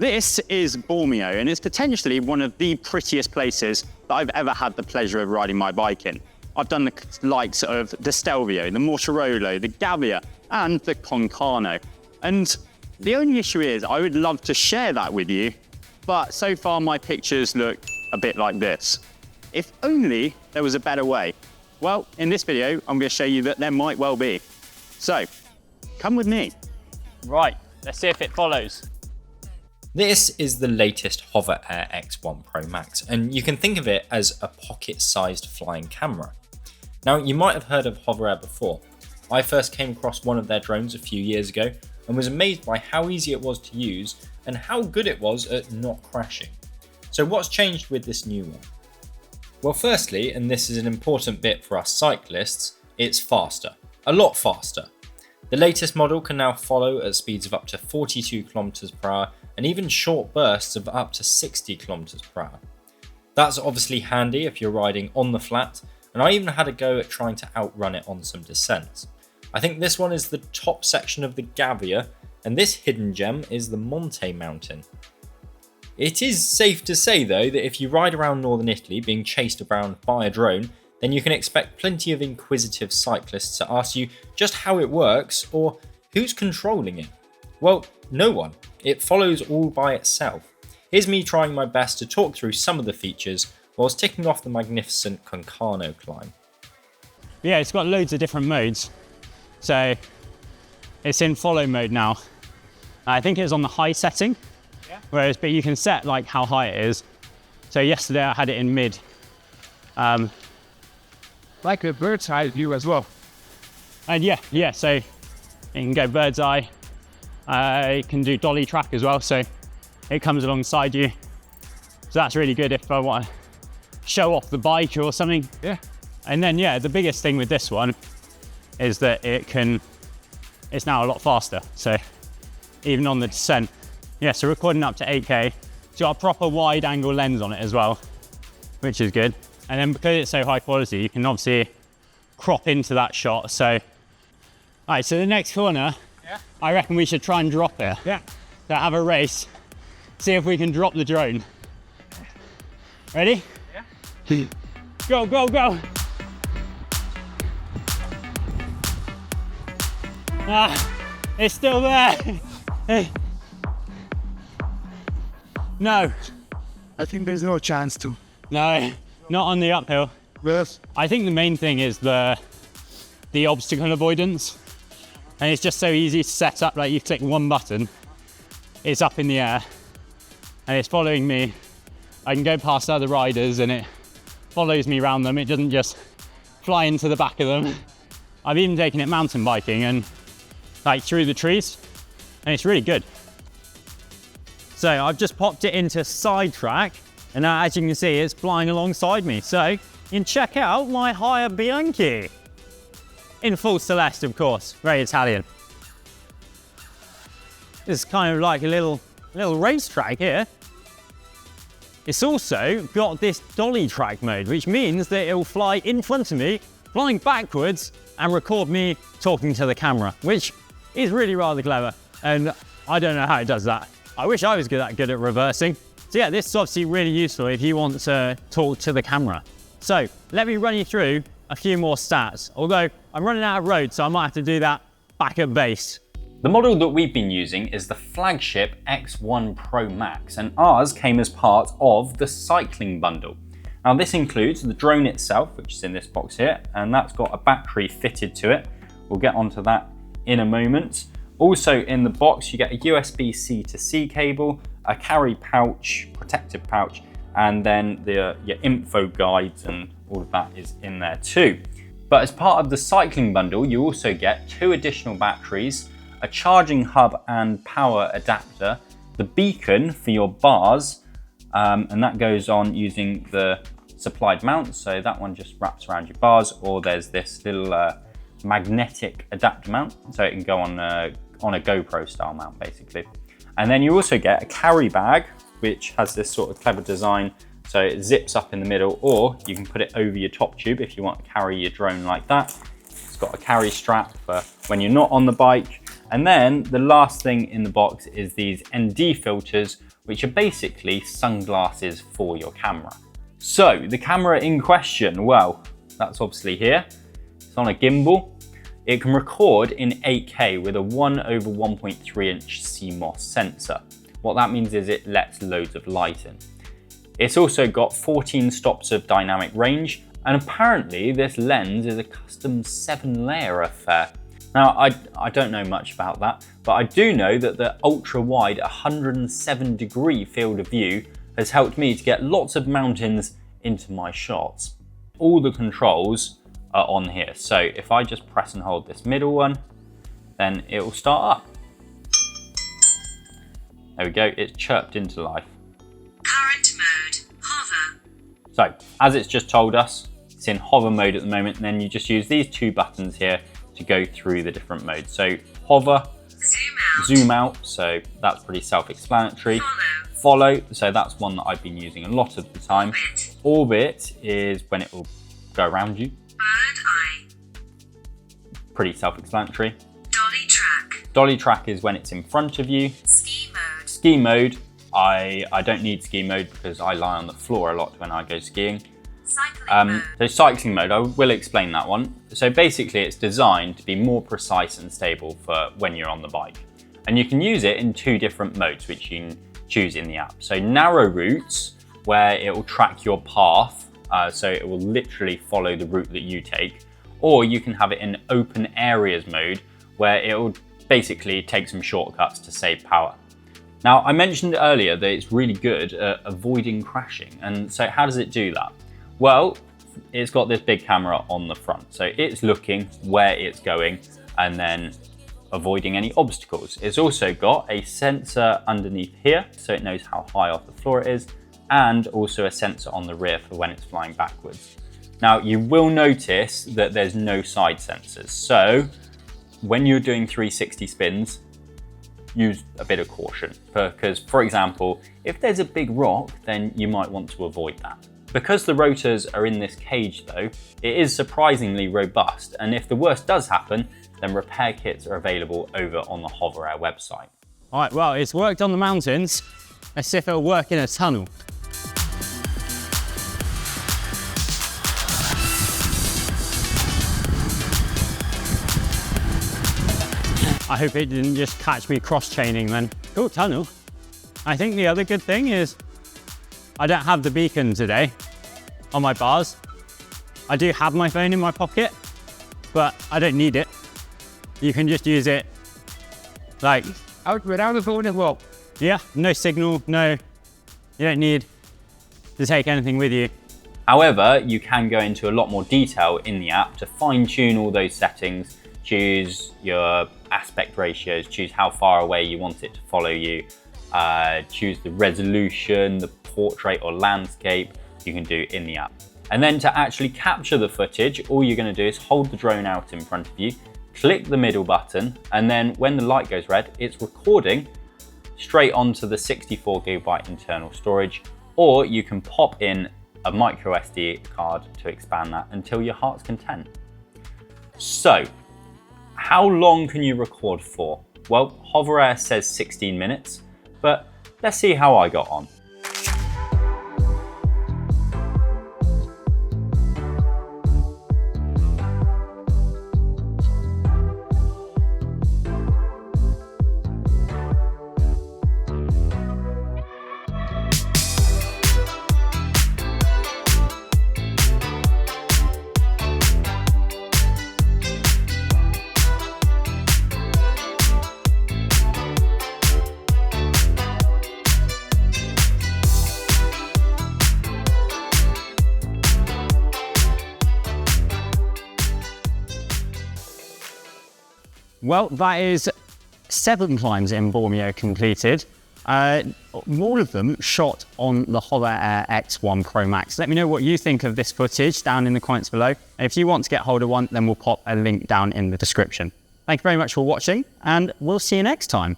This is Bormio, and it's potentially one of the prettiest places that I've ever had the pleasure of riding my bike in. I've done the likes of the Stelvio, the Mortirolo, the Gavia, and the Concano. And the only issue is I would love to share that with you, but so far my pictures look a bit like this. If only there was a better way. Well, in this video, I'm going to show you that there might well be. So, come with me. Right, let's see if it follows. This is the latest Hoverair X1 Pro Max, and you can think of it as a pocket-sized flying camera. Now, you might have heard of Hoverair before. I first came across one of their drones a few years ago and was amazed by how easy it was to use and how good it was at not crashing. So what's changed with this new one? Well, firstly, and this is an important bit for us cyclists, it's faster. A lot faster. The latest model can now follow at speeds of up to 42 km per hour and even short bursts of up to 60 km per hour. That's obviously handy if you're riding on the flat, and I even had a go at trying to outrun it on some descents. I think this one is the top section of the Gavia, and this hidden gem is the Monte Mountain. It is safe to say though that if you ride around northern Italy being chased around by a drone, then you can expect plenty of inquisitive cyclists to ask you just how it works or who's controlling it. Well, no one. It follows all by itself. Here's me trying my best to talk through some of the features whilst ticking off the magnificent Concano climb. Yeah, it's got loads of different modes. So it's in follow mode now. I think it's on the high setting, but you can set like how high it is. So yesterday I had it in mid. Like a bird's eye view as well. And yeah, so you can go bird's eye. It can do dolly track as well, so it comes alongside you. So that's really good if I want to show off the bike or something. Yeah. And then the biggest thing with this one is that it's now a lot faster. So even on the descent, so recording up to 8K. It's got a proper wide angle lens on it as well, which is good. And then because it's so high quality, you can obviously crop into that shot. So, all right, so the next corner, I reckon we should try and drop it. Yeah. So have a race, see if we can drop the drone. Ready? Yeah. Go, go, go. It's still there. No. I think there's no chance to. No, not on the uphill. Yes. I think the main thing is the obstacle avoidance. And it's just so easy to set up, like you click one button, it's up in the air and it's following me. I can go past other riders and it follows me around them. It doesn't just fly into the back of them. I've even taken it mountain biking and like through the trees, and it's really good. So I've just popped it into sidetrack, and now as you can see, it's flying alongside me. So you can check out my Higher Bianchi. In full Celeste, of course, very Italian. It's kind of like a little racetrack here. It's also got this dolly track mode, which means that it will fly in front of me, flying backwards, and record me talking to the camera, which is really rather clever. And I don't know how it does that. I wish I was that good at reversing. So yeah, this is obviously really useful if you want to talk to the camera. So let me run you through a few more stats, although I'm running out of road, so I might have to do that back at base. The model that we've been using is the flagship X1 Pro Max, and ours came as part of the cycling bundle. Now this includes the drone itself, which is in this box here, and that's got a battery fitted to it. We'll get onto that in a moment. Also in the box, you get a USB-C to C cable, a carry pouch, protective pouch, and then your info guides and all of that is in there too. But as part of the cycling bundle, you also get 2 additional batteries, a charging hub and power adapter, the beacon for your bars, and that goes on using the supplied mount. So that one just wraps around your bars, or there's this little magnetic adapter mount, so it can go on a GoPro style mount basically. And then you also get a carry bag, which has this sort of clever design. So it zips up in the middle, or you can put it over your top tube if you want to carry your drone like that. It's got a carry strap for when you're not on the bike, And then the last thing in the box is these ND filters, which are basically sunglasses for your camera. So the camera in question, well, that's obviously here. It's on a gimbal. It can record in 8K with a 1/1.3 inch CMOS sensor. What that means is it lets loads of light in. It's also got 14 stops of dynamic range, and apparently this lens is a custom 7-layer affair. Now, I don't know much about that, but I do know that the ultra-wide 107-degree field of view has helped me to get lots of mountains into my shots. All the controls are on here, so if I just press and hold this middle one, then it will start up. There we go, it's chirped into life. Current mode, hover. So, as it's just told us, it's in hover mode at the moment, and then you just use these two buttons here to go through the different modes. So hover, zoom out, so that's pretty self-explanatory. Follow, so that's one that I've been using a lot of the time. Orbit is when it will go around you. Bird eye. Pretty self-explanatory. Dolly track. Dolly track is when it's in front of you. Ski mode. Ski mode, I don't need ski mode because I lie on the floor a lot when I go skiing. Cycling mode. So cycling mode, I will explain that one. So basically it's designed to be more precise and stable for when you're on the bike. And you can use it in two different modes, which you can choose in the app. So narrow routes, where it will track your path, so it will literally follow the route that you take. Or you can have it in open areas mode, where it will basically take some shortcuts to save power. Now, I mentioned earlier that it's really good at avoiding crashing. And so how does it do that? Well, it's got this big camera on the front, so it's looking where it's going and then avoiding any obstacles. It's also got a sensor underneath here, so it knows how high off the floor it is, and also a sensor on the rear for when it's flying backwards. Now, you will notice that there's no side sensors, so when you're doing 360 spins, use a bit of caution, because, for example, if there's a big rock, then you might want to avoid that. Because the rotors are in this cage though, it is surprisingly robust, and if the worst does happen, then repair kits are available over on the Hoverair website. All right, well, it's worked on the mountains. Let's see if it'll work in a tunnel. I hope it didn't just catch me cross-chaining then. Cool tunnel. I think the other good thing is I don't have the beacon today on my bars. I do have my phone in my pocket, but I don't need it. You can just use it like Out without the phone as well. Yeah, no signal, you don't need to take anything with you. However, you can go into a lot more detail in the app to fine tune all those settings, choose your aspect ratios, choose how far away you want it to follow you, choose the resolution, the portrait or landscape you can do in the app. And then to actually capture the footage, all you're going to do is hold the drone out in front of you, click the middle button, and then when the light goes red, it's recording straight onto the 64GB internal storage, or you can pop in a micro SD card to expand that until your heart's content. So, how long can you record for? Well, Hoverair says 16 minutes, but let's see how I got on. Well, that is 7 climbs in Bormio completed. All of them shot on the Hoverair X1 Pro Max. Let me know what you think of this footage down in the comments below. And if you want to get hold of one, then we'll pop a link down in the description. Thank you very much for watching, and we'll see you next time.